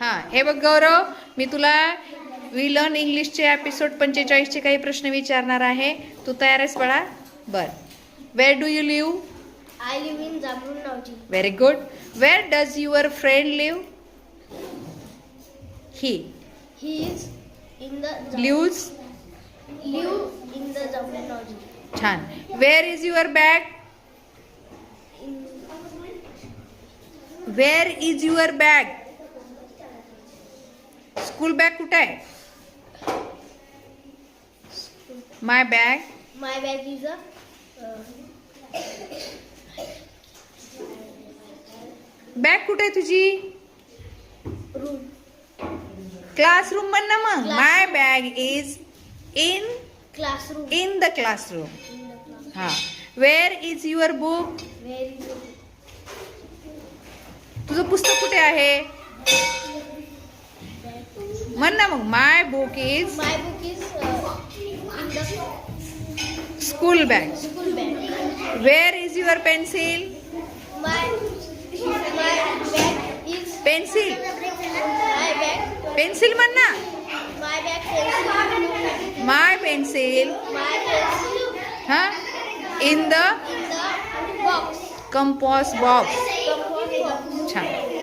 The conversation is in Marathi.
हां, हे बघ गौरव, मी तुला वी लर्न इंग्लिशचे एपिसोड 45चे काही प्रश्न विचारणार आहे. तू तयार आहेस बाळा? बर. Where do you live? I live in Zabrunauji. Very good. Where does your friend live? He He is in the lives. live in the Zabrunauji. छान. Where is your bag? In where is your bag? School bag कुठे आहे? My bag. my bag is a bag कुठे आहे तुझी? room. क्लासरूम म्हण ना मग. My bag is in Classroom. In the classroom. In the class. हा. Where is your book? Where is it? तुझं पुस्तक कुठे आहे? म्हण ना मग. My book is My book is in the school bag. school bag. Where is your pencil? My bag is pencil. my bag. Pencil म्हण ना. My bag pencil. My pencil My pencil हा in the in the box. Compass box. Compost box. छान.